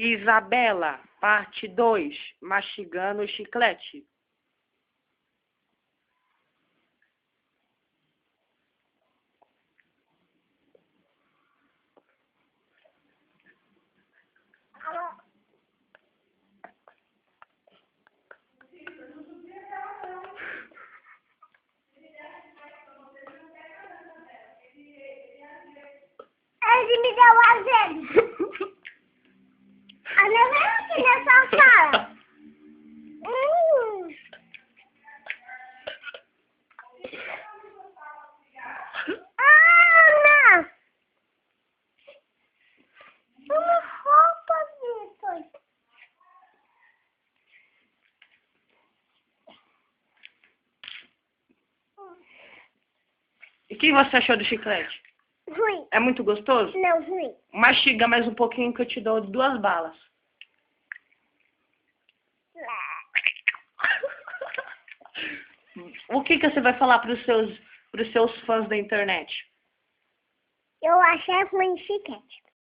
Isabela, parte 2, mastigando o chiclete. Ele me deu azedo. A minha vem aqui nessa sala. Ana! Uma roupa, Vitor. E o que você achou do chiclete? Ruim. É muito gostoso? Não, ruim. Mastiga mais um pouquinho que eu te dou 2 balas. O que você vai falar para os seus fãs da internet? Eu achei ruim chiclete.